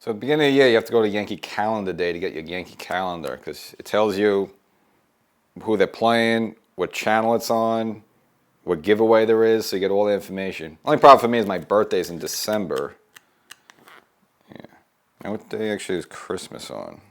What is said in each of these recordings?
So at the beginning of the year, you have to go to Yankee Calendar Day to get your Yankee calendar because it tells you who they're playing, what channel it's on, what giveaway there is, so you get all the information. Only problem for me is my birthday's in December. Yeah. And what day actually is Christmas on?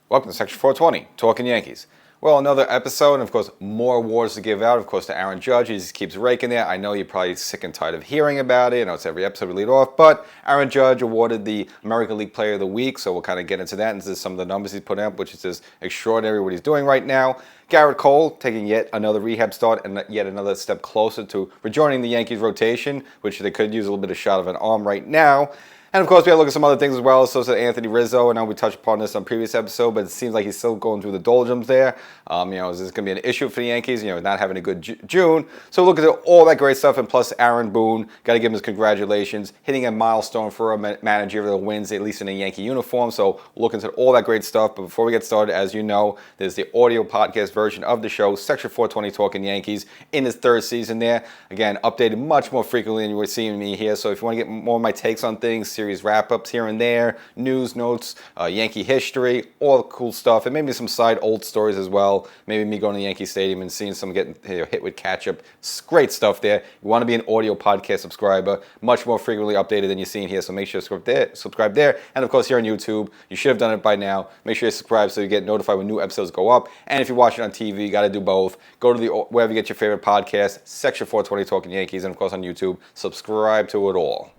Welcome to Section 420, Talkin Yankees. Well, another episode, and of course, more awards to give out. Of course, to Aaron Judge, he just keeps raking there. I know you're probably sick and tired of hearing about it. I know it's every episode we lead off, but Aaron Judge awarded the American League Player of the Week, so we'll kind of get into that. And this is some of the numbers he's putting up, which is just extraordinary what he's doing right now. Garrett Cole taking yet another rehab start and yet another step closer to rejoining the Yankees rotation, which they could use a little bit of shot of an arm right now. And of course, we have to look at some other things as well. So Anthony Rizzo, and I know we touched upon this on a previous episode, but it seems like he's still going through the doldrums there. Is this going to be an issue for the Yankees? Not having a good June. So look at all that great stuff, and plus Aaron Boone, got to give him his congratulations, hitting a milestone for a managerial wins, at least in a Yankee uniform. So look into all that great stuff. But before we get started, as you know, there's the audio podcast version of the show, Section 420 Talkin Yankees, in his third season there. Again, updated much more frequently than you were seeing me here. So if you want to get more of my takes on things, series wrap-ups here and there, news, notes, Yankee history, all the cool stuff, and maybe some side old stories as well. Maybe me going to Yankee Stadium and seeing some getting hit with catch-up. Great stuff there. You want to be an audio podcast subscriber, much more frequently updated than you're seeing here, so make sure to subscribe there. And of course, here on YouTube, you should have done it by now. Make sure you subscribe so you get notified when new episodes go up. And if you're watching on TV, you got to do both. Go to wherever you get your favorite podcast, Section 420 Talkin Yankees, and of course on YouTube, subscribe to it all.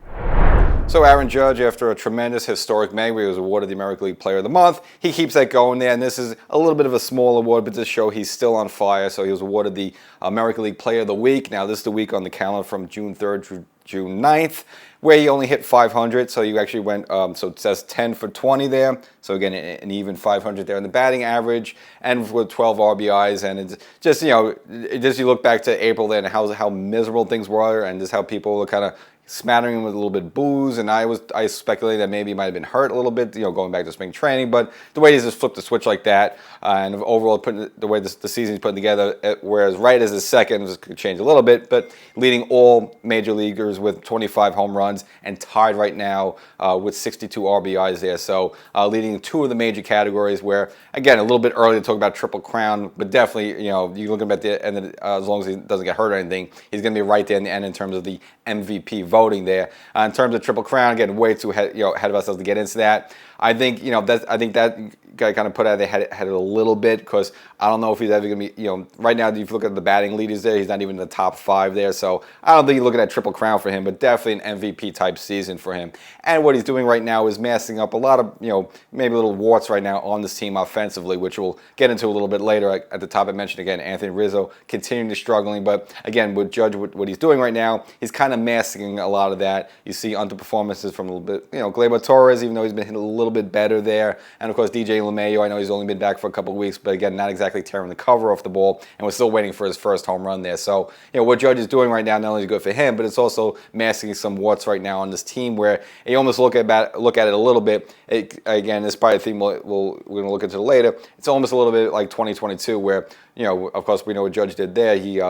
So Aaron Judge, after a tremendous historic May where he was awarded the American League Player of the Month, he keeps that going there, and this is a little bit of a small award, but to show he's still on fire. So he was awarded the American League Player of the Week. Now this is the week on the calendar from June 3rd through June 9th, where he only hit 500, so you actually went, so it says 10 for 20 there, so again, an even 500 there in the batting average, and with 12 RBIs, and it's just, you look back to April then, how miserable things were, and just how people were kind of smattering him with a little bit of booze, and I speculated that maybe he might have been hurt a little bit, going back to spring training, but the way he's just flipped the switch like that, and overall the way the season's put together, whereas right as his second, this could change a little bit, but leading all major leaguers with 25 home runs, and tied right now with 62 RBIs there, so leading two of the major categories where, again, a little bit early to talk about Triple Crown, but definitely, you're looking at the end, as long as he doesn't get hurt or anything, he's going to be right there in the end in terms of the MVP voting there. In terms of Triple Crown, getting way too ahead of ourselves to get into that. I think that guy kind of put out there had it a little bit, because I don't know if he's ever going to be, right now if you look at the batting leaders there, he's not even in the top 5 there, so I don't think you're looking at Triple Crown for him, but definitely an MVP type season for him. And what he's doing right now is masking up a lot of, maybe little warts right now on this team offensively, which we'll get into a little bit later. At the top I mentioned again, Anthony Rizzo continuing to struggling, but again, with Judge, what he's doing right now, he's kind of masking a lot of that. You see underperformances from a little bit, Gleyber Torres, even though he's been hitting a little bit better there, and of course DJ LeMahieu, I know he's only been back for a couple of weeks, but again, not exactly tearing the cover off the ball, and we're still waiting for his first home run there. So, what Judge is doing right now not only is good for him, but it's also masking some warts right now on this team where you almost look at it a little bit. Again, this is probably a theme we're going to look into later. It's almost a little bit like 2022 where, of course, we know what Judge did there. He,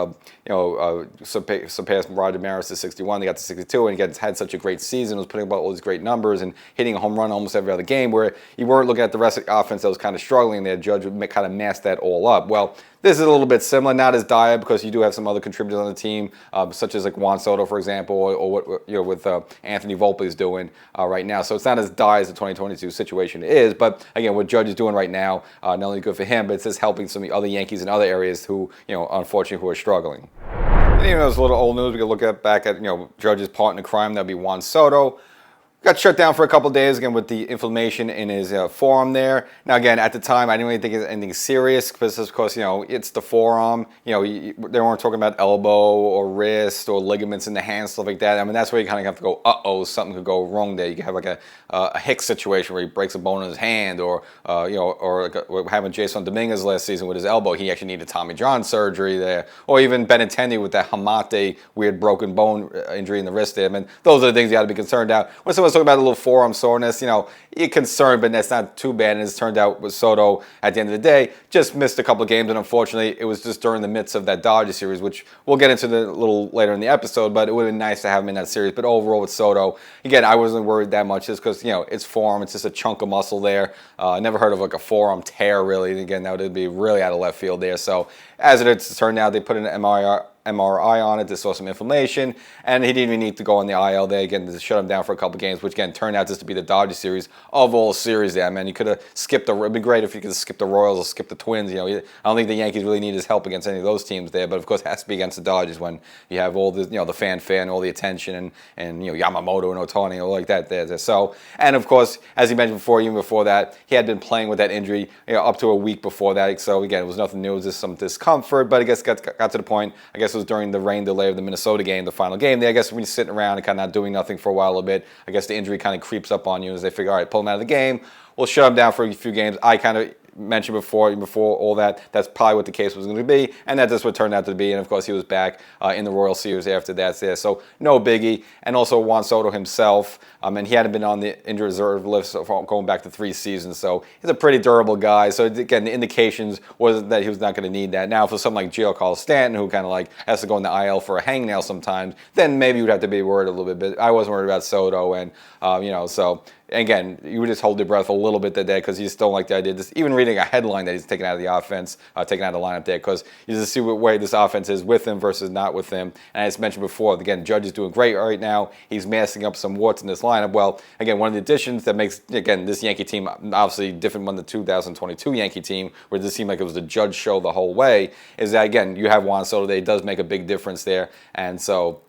surpassed Roger Maris to 61. They got to 62, and he had such a great season. Was putting up all these great numbers and hitting a home run almost every other game. Where you weren't looking at the rest of the offense that was kind of struggling there. Judge would kind of mask that all up. Well, this is a little bit similar, not as dire because you do have some other contributors on the team, such as like Juan Soto, for example, or what with Anthony Volpe is doing right now. So it's not as dire as the 2022 situation is. But again, what Judge is doing right now, not only good for him, but it's just helping some of the other Yankees in other areas who, unfortunately, who are struggling. And even though it's a little old news, we can look back at Judge's partner in crime. That'd be Juan Soto. got shut down for a couple days again with the inflammation in his forearm there. Now again, at the time, I didn't really think it was anything serious because, of course, it's the forearm. They weren't talking about elbow or wrist or ligaments in the hand, stuff like that. I mean, that's where you kind of have to go, uh-oh, something could go wrong there. You could have like a Hicks situation where he breaks a bone in his hand, or like what happened with Jason Dominguez last season with his elbow. He actually needed Tommy John surgery there, or even Benintendi with that Hamate weird broken bone injury in the wrist there. I mean, those are the things you got to be concerned about. When someone's talking about a little forearm soreness, you're concerned, but that's not too bad. And it's turned out with Soto, at the end of the day, just missed a couple of games, and unfortunately, it was just during the midst of that Dodgers series, which we'll get into a little later in the episode, but it would have been nice to have him in that series. But overall with Soto, again, I wasn't worried that much just because, it's forearm, it's just a chunk of muscle there. Never heard of like a forearm tear, really. And again, that would be really out of left field there. So as it turned out, they put an MRI on it. They saw some inflammation, and he didn't even need to go on the IL there again to shut him down for a couple games, which again turned out just to be the Dodgers series of all series there. Man, you could have skipped it'd be great if you could skip the Royals or skip the Twins. I don't think the Yankees really need his help against any of those teams there, but of course it has to be against the Dodgers when you have all the the fanfare and all the attention and Yamamoto and Ohtani all like that there. So, and of course, as he mentioned before, even before that, he had been playing with that injury up to a week before that. So again, it was nothing new. It was just some discomfort, but I guess got to the point. I guess it was during the rain delay of the Minnesota game, the final game there. I guess when you're sitting around and kind of not doing nothing for a while a bit, I guess the injury kind of creeps up on you as they figure, all right, pull him out of the game. We'll shut him down for a few games. I kind of mentioned before all that's probably what the case was going to be, and that's just what turned out to be. And of course, he was back in the Royal Series after that there, so no biggie. And also Juan Soto himself, and he hadn't been on the injured reserve list going back to 3 seasons, so he's a pretty durable guy. So again, the indications was that he was not going to need that. Now for something like Giancarlo Stanton, who kind of like has to go in the IL for a hangnail sometimes, then maybe you'd have to be worried a little bit. But I wasn't worried about Soto, and so. Again, you would just hold your breath a little bit that day because you just don't like the idea. Just even reading a headline that he's taken out of the offense, taken out of the lineup there, because you just see what way this offense is with him versus not with him. And as mentioned before, again, Judge is doing great right now. He's masking up some warts in this lineup. Well, again, one of the additions that makes, again, this Yankee team obviously different from the 2022 Yankee team, where it just seemed like it was the Judge show the whole way, is that, again, you have Juan Soto there. It does make a big difference there. And so...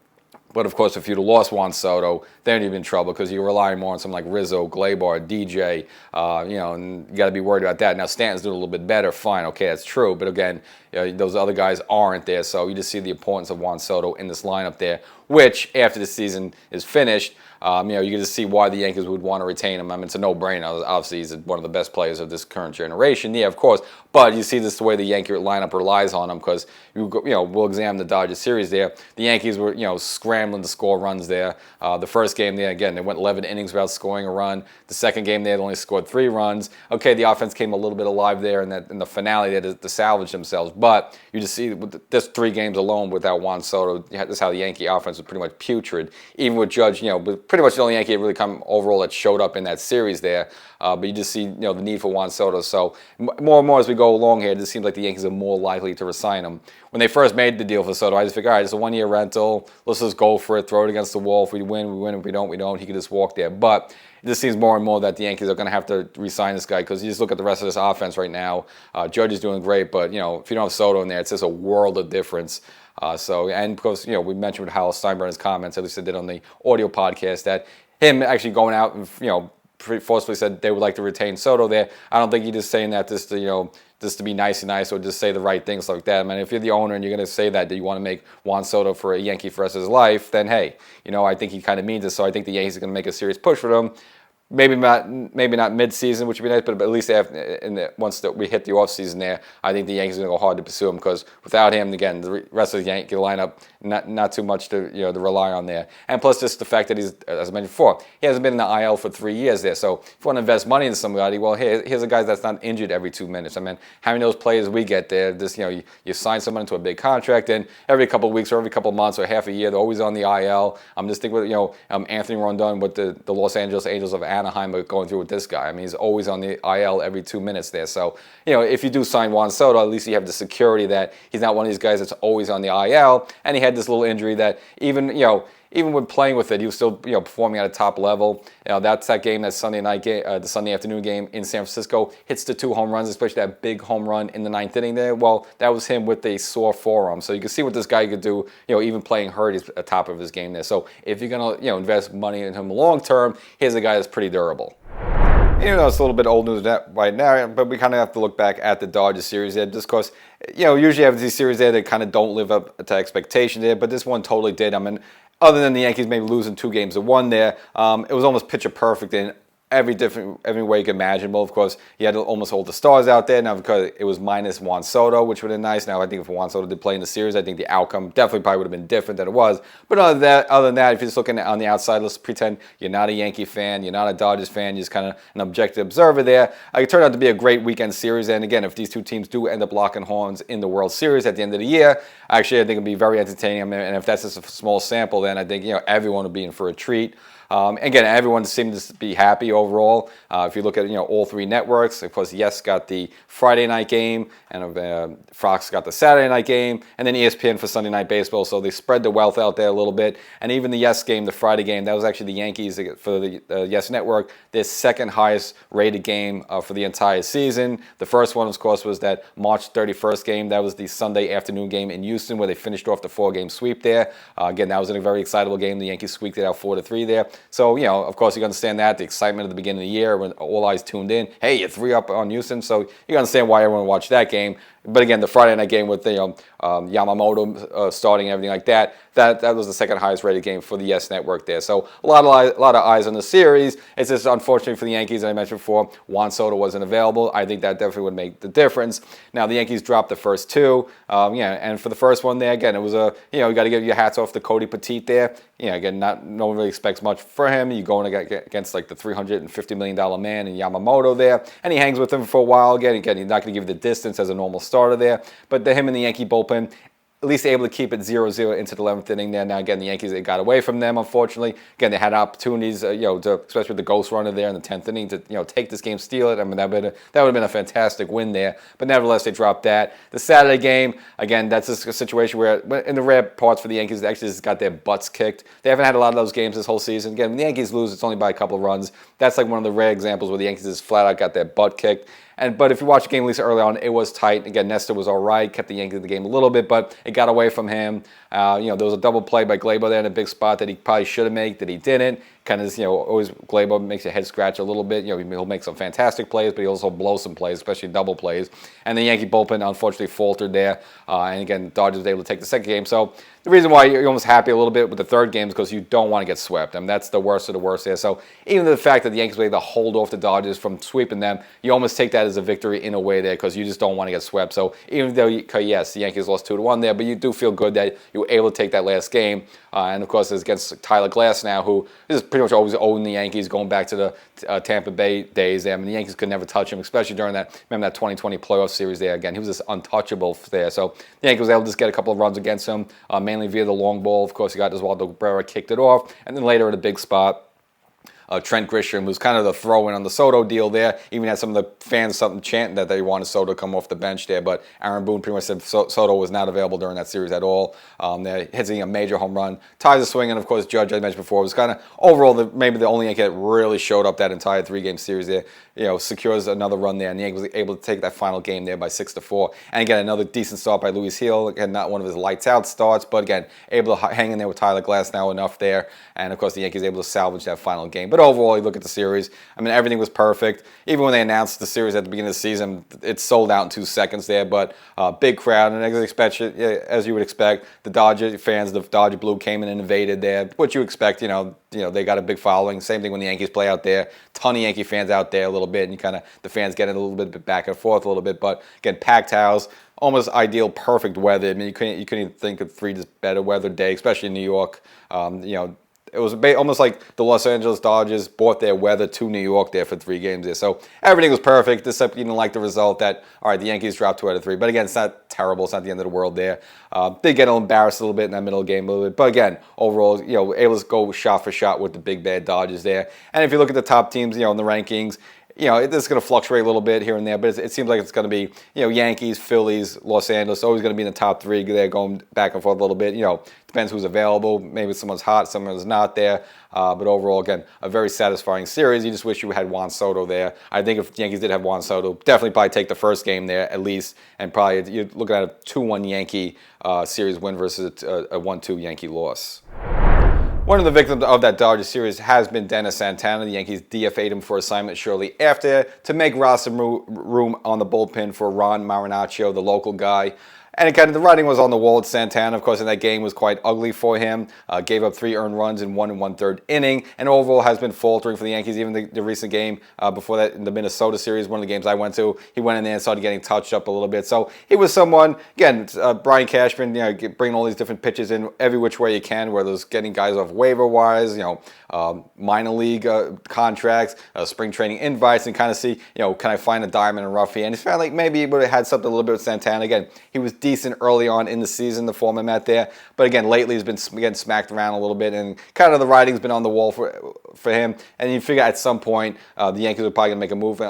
But of course, if you'd have lost Juan Soto, then you'd be in trouble because you're relying more on someone like Rizzo, Gleyber, DJ, and you got to be worried about that. Now Stanton's doing a little bit better, fine, okay, that's true. But again, those other guys aren't there, so you just see the importance of Juan Soto in this lineup there, which after the season is finished, you can just see why the Yankees would want to retain him. I mean, it's a no-brainer. Obviously, he's one of the best players of this current generation. Yeah, of course. But you see this the way the Yankee lineup relies on him because, we'll examine the Dodgers series there. The Yankees were, scrambling to score runs there. The first game there, again, they went 11 innings without scoring a run. The second game, they had only scored 3 runs. Okay, the offense came a little bit alive there in the finale. They had to salvage themselves. But you just see with this 3 games alone without Juan Soto, that's how the Yankee offense was pretty much putrid. Even with Judge, pretty much the only Yankee really come overall that showed up in that series there. But you just see, the need for Juan Soto. So more and more as we go along here, it just seems like the Yankees are more likely to resign him. When they first made the deal for Soto, I just figured, all right, it's a 1-year rental. Let's just go for it, throw it against the wall. If we win, we win. If we don't, we don't. He could just walk there. But it just seems more and more that the Yankees are going to have to re-sign this guy because you just look at the rest of this offense right now. Judge is doing great, but, if you don't have Soto in there, it's just a world of difference. And because, we mentioned with Hal Steinbrenner's in his comments, at least I did on the audio podcast, that him actually going out and, forcefully said they would like to retain Soto there. I don't think he's just saying that just to be nice or just say the right things like that. I mean, if you're the owner and you're going to say that you want to make Juan Soto for a Yankee for the rest of his life, then hey, I think he kind of means it. So I think the Yankees are going to make a serious push for him. Maybe not mid-season, which would be nice, but at least once we hit the offseason there, I think the Yankees are going to go hard to pursue him because without him, again, the rest of the Yankee lineup, not too much to to rely on there. And plus just the fact that he's, as I mentioned before, he hasn't been in the IL for 3 years there. So if you want to invest money into somebody, well, here's a guy that's not injured every 2 minutes. I mean, how many of those players we get there, just, you sign someone into a big contract, and every couple of weeks or every couple of months or half a year, they're always on the IL. I'm just thinking with, Anthony Rondon with the Los Angeles Angels of Anaheim are going through with this guy. I mean, he's always on the IL every 2 minutes there. So, if you do sign Juan Soto, at least you have the security that he's not one of these guys that's always on the IL. And he had this little injury that even even with playing with it, he was still performing at a top level. That's that game, that Sunday night game, the Sunday afternoon game in San Francisco. Hits the 2 home runs, especially that big home run in the 9th inning there. Well, that was him with a sore forearm. So you can see what this guy could do. Even playing hurt, he's at the top of his game there. So if you're gonna invest money in him long term, here's a guy that's pretty durable. Even though it's a little bit old news right now, but we kind of have to look back at the Dodgers series there, just because, usually you have these series there that kind of don't live up to expectation there, but this one totally did. I mean, other than the Yankees maybe losing 2 games to 1 there, it was almost picture perfect in every way you can imaginable. Of course, you had almost all the stars out there. Now, because it was minus Juan Soto, which would have been nice. Now, I think if Juan Soto did play in the series, I think the outcome definitely probably would have been different than it was. But other than that, if you're just looking on the outside, let's pretend you're not a Yankee fan, you're not a Dodgers fan, you're just kind of an objective observer there. It turned out to be a great weekend series. And again, if these 2 teams do end up locking horns in the World Series at the end of the year, actually, I think it'll be very entertaining. And if that's just a small sample, then I think everyone will be in for a treat. Again, everyone seemed to be happy overall. If you look at all 3 networks, of course, Yes got the Friday night game, and Fox got the Saturday night game, and then ESPN for Sunday Night Baseball. So they spread the wealth out there a little bit. And even the Yes game, the Friday game, that was actually the Yankees for the Yes network, their 2nd highest rated game for the entire season. The first one, of course, was that March 31st game. That was the Sunday afternoon game in Houston, where they finished off the 4-game sweep there. Again, that was a very excitable game. The Yankees squeaked it out 4-3 there. So, of course, you can understand that, the excitement at the beginning of the year when all eyes tuned in. Hey, you're 3 up on Houston, so you can understand why everyone watched that game. But again, the Friday night game with Yamamoto starting and everything like that, that was the 2nd highest rated game for the Yes Network there. So a lot of eyes on the series. It's just unfortunate for the Yankees, as I mentioned before, Juan Soto wasn't available. I think that definitely would make the difference. Now, the Yankees dropped the first 2. And for the first one there, again, it was you got to give your hats off to Cody Petit there. Again, no one really expects much for him. You're going against like the $350 million man in Yamamoto there. And he hangs with him for a while. Again, he's not going to give you the distance as a normal starter there. But him and the Yankee bullpen, at least able to keep it 0-0 into the 11th inning there. Now, again, the Yankees, they got away from them, unfortunately. Again, they had opportunities, especially with the ghost runner there in the 10th inning to, take this game, steal it. I mean, that would have been a fantastic win there. But nevertheless, they dropped that. The Saturday game, again, that's a situation where, in the rare parts for the Yankees, they actually just got their butts kicked. They haven't had a lot of those games this whole season. Again, when the Yankees lose, it's only by a couple of runs. That's like one of the rare examples where the Yankees just flat out got their butt kicked. But if you watch the game at least early on, it was tight. Again, Nestor was all right, kept the Yankees in the game a little bit, but it got away from him. There was a double play by Gleyber there in a big spot that he probably should have made, that he didn't. Kind of, always Gleyber makes your head scratch a little bit. He'll make some fantastic plays, but he also blows some plays, especially double plays. And the Yankee bullpen unfortunately faltered there. And again, Dodgers was able to take the 2nd game. So the reason why you're almost happy a little bit with the 3rd game is because you don't want to get swept. I mean, that's the worst of the worst there. So even the fact that the Yankees were able to hold off the Dodgers from sweeping them, you almost take that as a victory in a way there, because you just don't want to get swept. So even though, yes, the Yankees lost 2-1 there, but you do feel good that you were able to take that last game. And of course, it's against Tyler Glass now, who is pretty much always owning the Yankees going back to the Tampa Bay days there. I mean, the Yankees could never touch him, especially during that 2020 playoff series there. Again, he was just untouchable there. So the Yankees was able to just get a couple of runs against him, mainly via the long ball. Of course, he got Oswaldo Cabrera, kicked it off, and then later in a big spot, Trent Grisham, who's kind of the throw-in on the Soto deal there. Even had some of the fans chanting that they wanted Soto to come off the bench there, but Aaron Boone pretty much said Soto was not available during that series at all. They're hitting a major home run, ties the swing, and of course, Judge, I mentioned before, was kind of overall maybe the only Yankee that really showed up that entire 3-game series there. Secures another run there, and the Yankees was able to take that final game there by 6-4. And again, another decent start by Luis Hill. Again, not one of his lights-out starts, but again, able to hang in there with Tyler Glass now enough there. And of course, the Yankees able to salvage that final game. But overall, you look at the series, I mean, everything was perfect. Even when they announced the series at the beginning of the season, it sold out in 2 seconds there. But big crowd, and as you would expect, the Dodger fans, the Dodger Blue came in and invaded there. What you expect, they got a big following. Same thing when the Yankees play out there. Ton of Yankee fans out there a little bit, and the fans get it a little bit back and forth a little bit. But again, packed house, almost ideal, perfect weather. I mean, you couldn't even think of 3 just better weather day, especially in New York. It was almost like the Los Angeles Dodgers brought their weather to New York there for 3 games there. So everything was perfect, except you didn't like the result that, all right, the Yankees dropped 2 out of 3. But again, it's not terrible. It's not the end of the world there. They get embarrassed a little bit in that middle of the game a little bit. But again, overall, able to go shot for shot with the big bad Dodgers there. And if you look at the top teams, in the rankings, this is going to fluctuate a little bit here and there, but it seems like it's going to be, Yankees, Phillies, Los Angeles, always going to be in the top three. They're going back and forth a little bit. Depends who's available. Maybe someone's hot, someone's not there. But overall, again, a very satisfying series. You just wish you had Juan Soto there. I think if the Yankees did have Juan Soto, definitely probably take the first game there at least, and probably you're looking at a 2-1 Yankee series win versus a 1-2 Yankee loss. One of the victims of that Dodgers series has been Dennis Santana. The Yankees DFA'd him for assignment shortly after to make roster room on the bullpen for Ron Marinaccio, the local guy. And again, the writing was on the wall at Santana. Of course, in that game was quite ugly for him. Gave up 3 earned runs in 1 1/3 inning, and overall has been faltering for the Yankees. Even the recent game before that, in the Minnesota series, one of the games I went to, he went in there and started getting touched up a little bit. So he was someone, again, Brian Cashman, bringing all these different pitches in every which way you can, whether it's getting guys off waiver wires, minor league contracts, spring training invites, and kind of see, can I find a diamond in the rough here? And he felt like maybe he would have had something a little bit with Santana. Again, he was decent early on in the season, the form I'm at there. But again, lately he's been getting smacked around a little bit, and kind of the writing's been on the wall for him. And you figure at some point the Yankees are probably going to make a move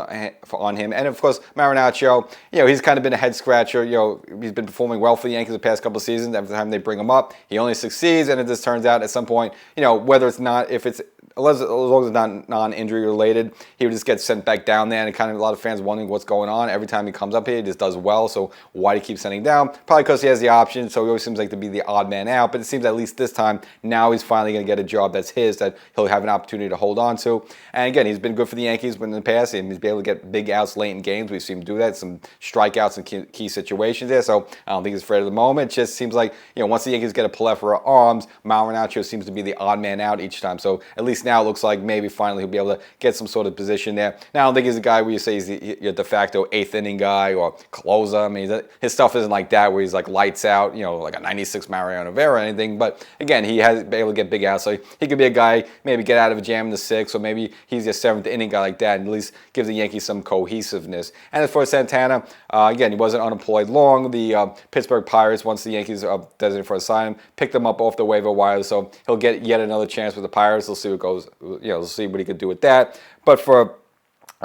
on him. And of course, Marinaccio, he's kind of been a head scratcher. He's been performing well for the Yankees the past couple of seasons. Every time they bring him up, he only succeeds, and it just turns out at some point, whether it's not, as long as it's not non-injury related, he would just get sent back down there, and kind of a lot of fans wondering what's going on. Every time he comes up here, he just does well. So why do you keep sending down? Probably because he has the option, so he always seems like to be the odd man out. But it seems at least this time, now he's finally going to get a job that's his, that he'll have an opportunity to hold on to. And again, he's been good for the Yankees in the past, and he's been able to get big outs late in games. We've seen him do that, some strikeouts in key situations there. So I don't think he's afraid of the moment. It just seems like, once the Yankees get a plethora of arms, Marinaccio seems to be the odd man out each time. So at least now it looks like maybe finally he'll be able to get some sort of position there. Now, I don't think he's a guy where you say he's your de facto 8th inning guy or closer. I mean, his stuff isn't like that where he's like lights out, like a 96 Mariano Rivera or anything. But again, he has been able to get big outs. So he could be a guy, maybe get out of a jam in the 6th, or maybe he's your 7th inning guy like that, and at least gives the Yankees some cohesiveness. And as for Santana, again, he wasn't unemployed long. The Pittsburgh Pirates, once the Yankees designated for a sign, picked him up off the waiver wire. So he'll get yet another chance with the Pirates. We'll see what goes. We'll see what he could do with that. But for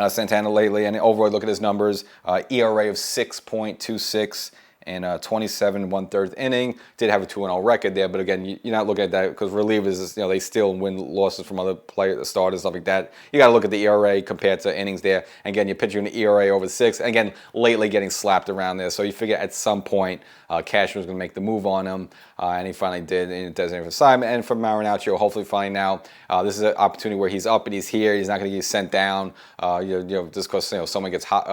Santana lately, and overall, look at his numbers: ERA of 6.26. And 27 1/3 inning. Did have a 2-0 record there, but again, you're not looking at that because relievers, they still win losses from other players, starters, stuff like that. You got to look at the ERA compared to innings there. And again, you're pitching an ERA over 6. And again, lately getting slapped around there. So you figure at some point, Cashman was going to make the move on him, and he finally did in designated for assignment. And for Marinaccio, hopefully finally now, this is an opportunity where he's up and he's here. He's not going to get sent down, just because someone gets hot.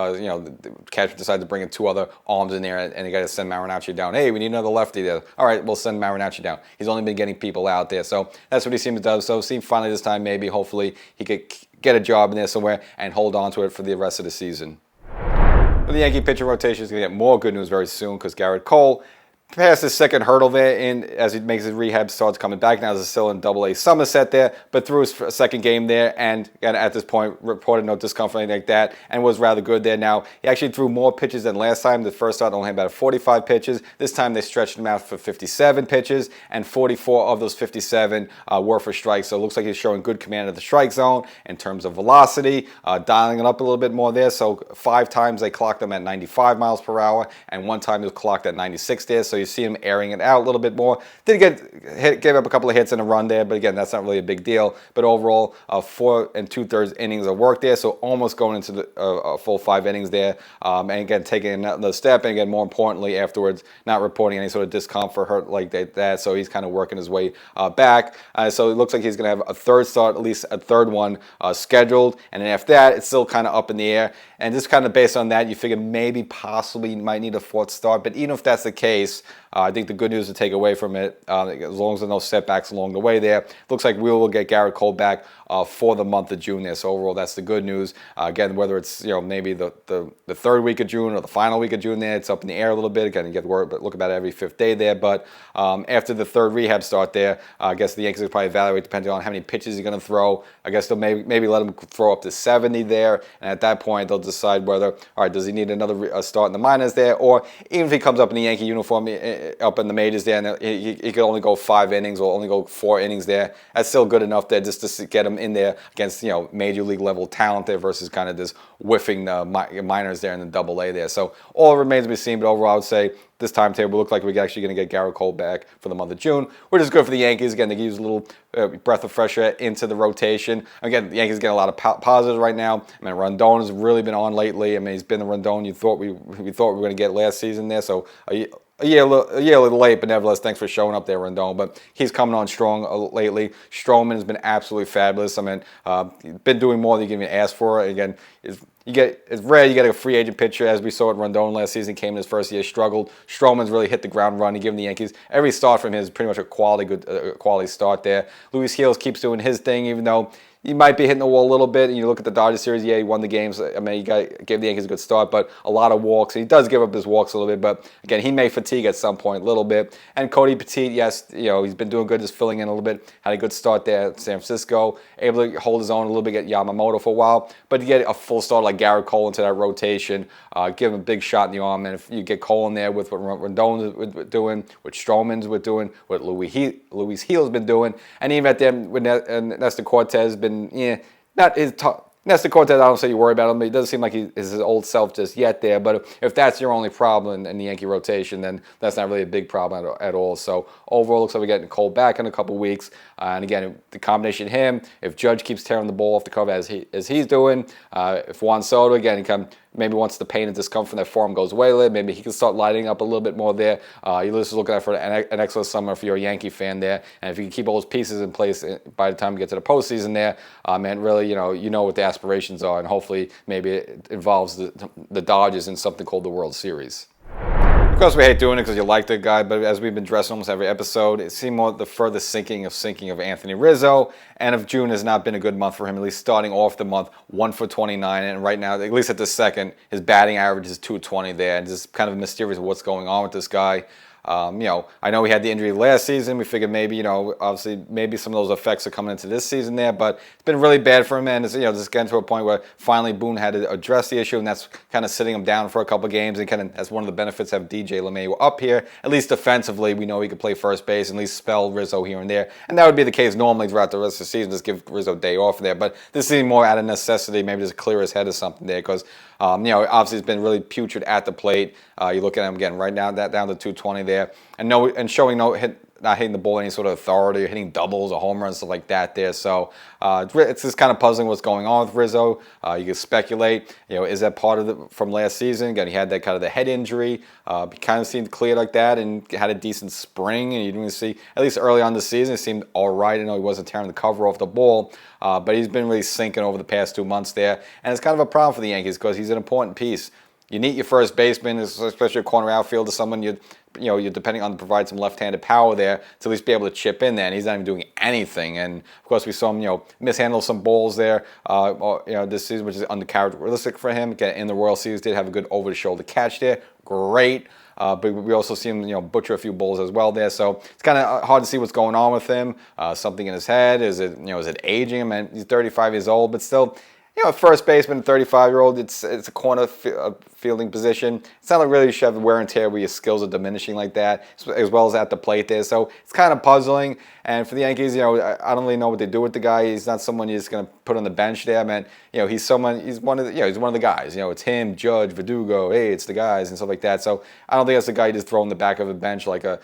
Cashman decided to bring in 2 other arms in there, and they got to send Marinaccio down. Hey, we need another lefty there. All right, we'll send Marinaccio down. He's only been getting people out there, so that's what he seems to do. So see, finally this time, maybe hopefully he could get a job in there somewhere and hold on to it for the rest of the season. But the Yankee pitcher rotation is going to get more good news very soon because Garrett Cole passed his second hurdle there as he makes his rehab, starts coming back. Now he's still in Double-A Somerset there, but threw his second game there, and at this point reported no discomfort or anything like that, and was rather good there. Now he actually threw more pitches than last time. The first start only had about 45 pitches. This time they stretched him out for 57 pitches, and 44 of those 57 were for strikes. So it looks like he's showing good command of the strike zone in terms of velocity, dialing it up a little bit more there. So 5 times they clocked him at 95 miles per hour, and 1 time he was clocked at 96 there. So you see him airing it out a little bit more. Did gave up a couple of hits and a run there, but again, that's not really a big deal. But overall, 4 2/3 innings of work there, so almost going into the full 5 innings there. And again, taking another step, and again, more importantly, afterwards, not reporting any sort of discomfort, hurt like that. So he's kind of working his way back. So it looks like he's going to have a third start, at least a third one scheduled. And then after that, it's still kind of up in the air. And just kind of based on that, you figure maybe possibly you might need a 4th start. But even if that's the case, I think the good news to take away from it, as long as there are no setbacks along the way there, looks like we will get Garrett Cole back for the month of June there. So overall, that's the good news. Again, whether it's maybe the 3rd week of June or the final week of June there, it's up in the air a little bit. Again, you get to work, but look about every 5th day there. But after the 3rd rehab start there, I guess the Yankees will probably evaluate depending on how many pitches he's going to throw. I guess they'll maybe let him throw up to 70 there, and at that point they'll decide whether, all right, does he need another start in the minors there, or even if he comes up in the Yankee uniform up in the majors there, and he could only go 5 innings or only go 4 innings there, that's still good enough there just to get him him in there against, major league level talent there versus kind of just whiffing the minors there in the Double-A there. So all remains to be seen, but overall I would say this timetable looked like we're actually going to get Garrett Cole back for the month of June, which is good for the Yankees. Again, they use a little breath of fresh air into the rotation. Again, the Yankees get a lot of positives right now. I mean, Rondon has really been on lately. I mean, he's been the Rondon you thought we thought we were going to get last season there. So a year a little late, but nevertheless, thanks for showing up there, Rondon. But he's coming on strong lately. Stroman has been absolutely fabulous. I mean, been doing more than you can even ask for. Again, it's rare you get a free agent pitcher, as we saw at Rondon last season. Came in his first year, struggled. Stroman's really hit the ground running, giving the Yankees every start from him is pretty much a quality start there. Luis Gil keeps doing his thing, even though he might be hitting the wall a little bit. And you look at the Dodgers series, yeah, he won the games. I mean, gave the Yankees a good start, but a lot of walks. He does give up his walks a little bit, but again, he may fatigue at some point a little bit. And Cody Petit, yes, he's been doing good, just filling in a little bit. Had a good start there at San Francisco, able to hold his own a little bit, get Yamamoto for a while, but to get a full start like Garrett Cole into that rotation, give him a big shot in the arm. And if you get Cole in there with what Rondon was doing, what Stroman's was doing, what Luis Gil's been doing, and even at them when Nestor Cortez has been, not his top. Nestor Cortez, I don't say you worry about him, but he doesn't seem like he is his old self just yet there. But if that's your only problem in the Yankee rotation, then that's not really a big problem at all. So overall, looks like we're getting Cole back in a couple weeks. And again, the combination of him, if Judge keeps tearing the ball off the cover as he's doing, if Juan Soto, again, maybe once the pain and discomfort from that form goes away a little, maybe he can start lighting up a little bit more there. You're just looking at for an excellent summer for your Yankee fan there. And if you can keep all those pieces in place by the time you get to the postseason there, man, really, you know what the aspirations are, and hopefully maybe it involves the Dodgers in something called the World Series. Of course, we hate doing it because you like the guy, but as we've been dressing almost every episode, it seemed more the further sinking of Anthony Rizzo, and if June has not been a good month for him, at least starting off the month 1 for 29, and right now, at least at the second, his batting average is 220 there, and just kind of mysterious what's going on with this guy. I know he had the injury last season. We figured maybe, obviously maybe some of those effects are coming into this season there, but it's been really bad for him, and it's, just getting to a point where finally Boone had to address the issue, and that's kind of sitting him down for a couple of games, and kind of that's one of the benefits of DJ LeMahieu up here. At least defensively, we know he could play first base and at least spell Rizzo here and there, and that would be the case normally throughout the rest of the season, just give Rizzo a day off there, but this seems more out of necessity, maybe just clear his head or something there, because obviously it's been really putrid at the plate. You look at him again right now, that down to 220 there, and showing not hitting the ball any sort of authority, or hitting doubles or home runs, stuff like that there. So it's just kind of puzzling what's going on with Rizzo. You can speculate, is that part of from last season? Again, he had that kind of the head injury. He kind of seemed clear like that and had a decent spring. And you didn't see, at least early on the season, it seemed all right. I know he wasn't tearing the cover off the ball, but he's been really sinking over the past 2 months there. And it's kind of a problem for the Yankees because he's an important piece. You need your first baseman, especially a corner outfielder, someone you're depending on to provide some left-handed power there to at least be able to chip in there, and he's not even doing anything. And of course, we saw him, mishandle some balls there, this season, which is uncharacteristic for him. Again, in the World Series, did have a good over-the-shoulder catch there, great. But we also see him, butcher a few balls as well there. So it's kind of hard to see what's going on with him. Something in his head, is it aging him? And he's 35 years old, but still. First baseman, 35-year-old, it's a corner fielding position. It's not like really you should have wear and tear where your skills are diminishing like that, as well as at the plate there. So it's kind of puzzling. And for the Yankees, I don't really know what they do with the guy. He's not someone you're just going to put on the bench there. Man, he's one of the guys. It's him, Judge, Verdugo. Hey, it's the guys and stuff like that. So I don't think that's the guy you just throw in the back of a bench like a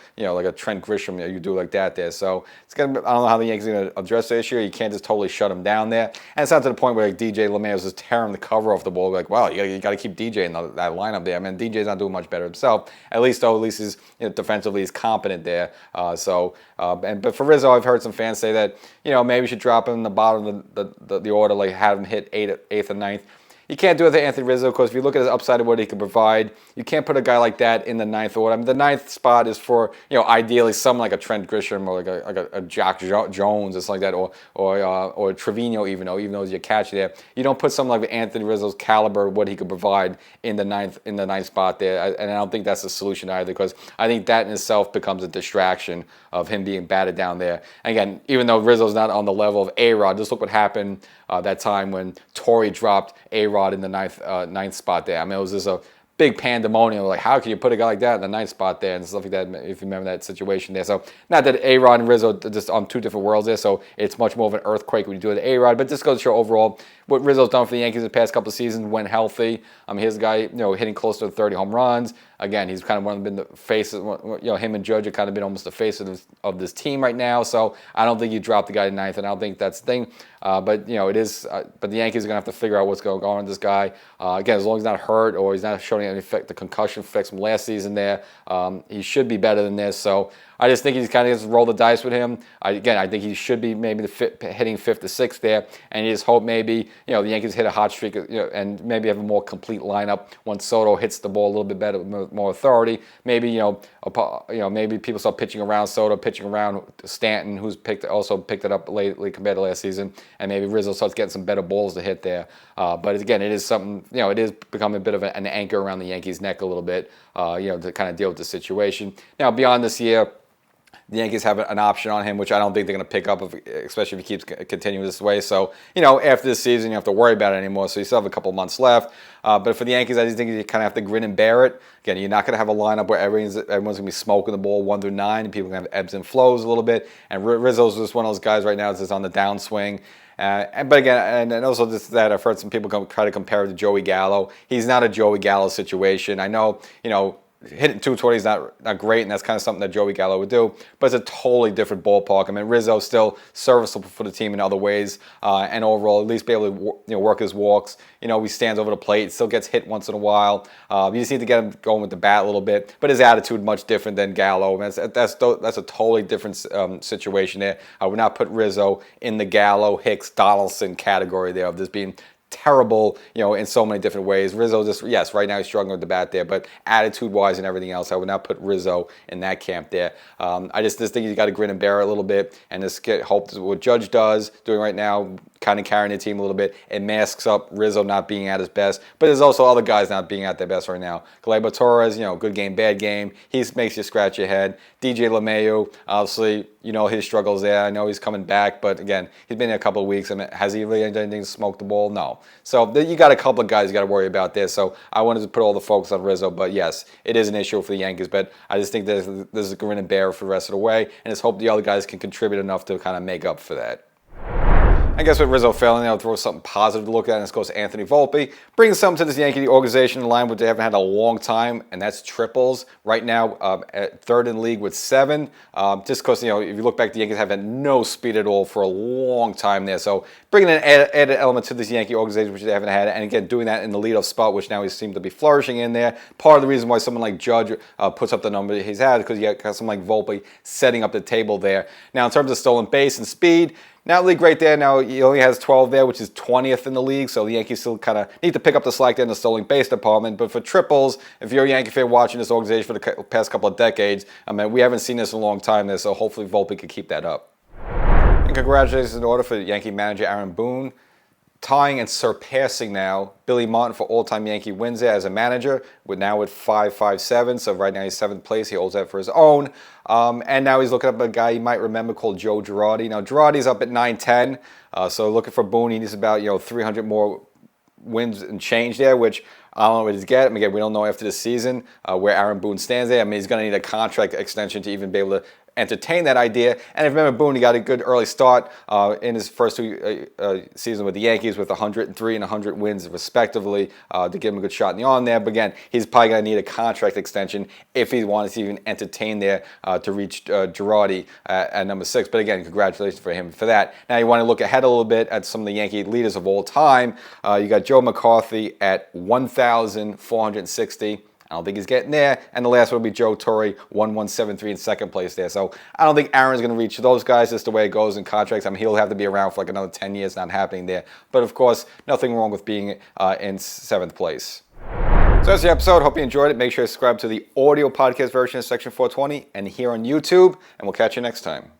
Trent Grisham. You do like that there. So I don't know how the Yankees are going to address the issue. You can't just totally shut him down there. And it's not to the point where DJ LeMahieu is just tearing the cover off the ball. Like, wow, you got to keep DJ in that lineup there. I mean, DJ's not doing much better himself. At least he's defensively he's competent there. But for Rizzo, I've heard some fans say that maybe we should drop him in the bottom of the order, like have him hit eighth and ninth. You can't do it with Anthony Rizzo because if you look at his upside of what he can provide, you can't put a guy like that in the ninth order. I mean, the ninth spot is for ideally someone like a Trent Grisham or like a Jack Jones or something like that, or Trevino even though he's your catcher there. You don't put someone like Anthony Rizzo's caliber, what he could provide in the ninth spot there, and I don't think that's the solution either because I think that in itself becomes a distraction of him being batted down there. And again, even though Rizzo's not on the level of A-Rod, just look what happened that time when Torrey dropped A-Rod in the ninth spot there. I mean, it was just a big pandemonium. Like, how can you put a guy like that in the ninth spot there and stuff like that, if you remember that situation there. So, not that A-Rod and Rizzo are just on two different worlds there, so it's much more of an earthquake when you do it to A-Rod. But this goes to show overall what Rizzo's done for the Yankees the past couple of seasons when healthy. Here's a guy, hitting close to 30 home runs. Again, he's kind of been the faces. Him and Judge have kind of been almost the face of this team right now. So I don't think you drop the guy to ninth, and I don't think that's the thing. But it is. But the Yankees are gonna have to figure out what's going on with this guy. Again, as long as he's not hurt or he's not showing any effect, the concussion fix from last season there, he should be better than this. So I just think he's kind of just roll the dice with him. I think he should be maybe hitting fifth to sixth there, and you just hope maybe the Yankees hit a hot streak, and maybe have a more complete lineup once Soto hits the ball a little bit better with more authority. Maybe maybe people start pitching around Soto, pitching around Stanton, who's also picked it up lately compared to last season, and maybe Rizzo starts getting some better balls to hit there. But again, it is something, it is becoming a bit of an anchor around the Yankees' neck a little bit, to kind of deal with the situation. Now, beyond this year, the Yankees have an option on him, which I don't think they're going to pick up, especially if he keeps continuing this way. So, after this season, you don't have to worry about it anymore. So you still have a couple months left. But for the Yankees, I just think you kind of have to grin and bear it. Again, you're not going to have a lineup where everyone's going to be smoking the ball 1 through 9, and people are going to have ebbs and flows a little bit. And Rizzo's just one of those guys right now that's just on the downswing. But again, and also just that I've heard some people try to compare it to Joey Gallo. He's not a Joey Gallo situation. I know, hitting 220 is not great, and that's kind of something that Joey Gallo would do, but it's a totally different ballpark. I mean, Rizzo's still serviceable for the team in other ways, and overall, at least be able to work his walks. He stands over the plate, still gets hit once in a while. You just need to get him going with the bat a little bit, but his attitude much different than Gallo. That's a totally different situation there. I would not put Rizzo in the Gallo, Hicks, Donaldson category there of this being terrible, in so many different ways. Rizzo yes, right now he's struggling with the bat there, but attitude-wise and everything else, I would not put Rizzo in that camp there. I just think you got to grin and bear it a little bit, and just hope what Judge doing right now, kind of carrying the team a little bit. It masks up Rizzo not being at his best, but there's also other guys not being at their best right now. Gleyber Torres, good game, bad game. He makes you scratch your head. DJ LeMahieu, obviously, his struggles there. I know he's coming back, but again, he's been there a couple of weeks. I mean, has he really done anything to smoke the ball? No. So you got a couple of guys you got to worry about there. So I wanted to put all the focus on Rizzo, but yes, it is an issue for the Yankees. But I just think there's a grin and bear for the rest of the way, and just hope the other guys can contribute enough to kind of make up for that. I guess with Rizzo failing, I'll throw something positive to look at, and this goes to Anthony Volpe. Brings something to this Yankee organization in line what they haven't had a long time, and that's triples. Right now, at third in the league with 7. Just because, if you look back, the Yankees have had no speed at all for a long time there. So bringing an added element to this Yankee organization, which they haven't had, and again, doing that in the leadoff spot, which now he seems to be flourishing in there. Part of the reason why someone like Judge puts up the number he's had is because you got someone like Volpe setting up the table there. Now, in terms of stolen base and speed, not really great there. Now he only has 12 there, which is 20th in the league. So the Yankees still kind of need to pick up the slack there in the stolen base department. But for triples, if you're a Yankee fan watching this organization for the past couple of decades, I mean, we haven't seen this in a long time there. So hopefully Volpe could keep that up. And congratulations in order for Yankee manager Aaron Boone, tying and surpassing now Billy Martin for all-time Yankee wins there as a manager, with 557. So right now he's 7th place. He holds that for his own. And now he's looking up a guy you might remember called Joe Girardi. Now Girardi's up at 910. So looking for Boone, he needs about 300 more wins and change there, which I don't know what he's getting. Again, we don't know after this season where Aaron Boone stands there. I mean, he's going to need a contract extension to even be able to entertain that idea. And if you remember, Boone, he got a good early start in his first 2 seasons with the Yankees with 103 and 100 wins respectively to give him a good shot in the on there. But again, he's probably going to need a contract extension if he wanted to even entertain there to reach Girardi at number 6. But again, congratulations for him for that. Now you want to look ahead a little bit at some of the Yankee leaders of all time. You got Joe McCarthy at 1,460. I don't think he's getting there. And the last one will be Joe Torre, 1173 in 2nd place there. So I don't think Aaron's going to reach those guys. That's the way it goes in contracts. I mean, he'll have to be around for like another 10 years, not happening there. But of course, nothing wrong with being in 7th place. So that's the episode. Hope you enjoyed it. Make sure to subscribe to the audio podcast version of Section 420 and here on YouTube. And we'll catch you next time.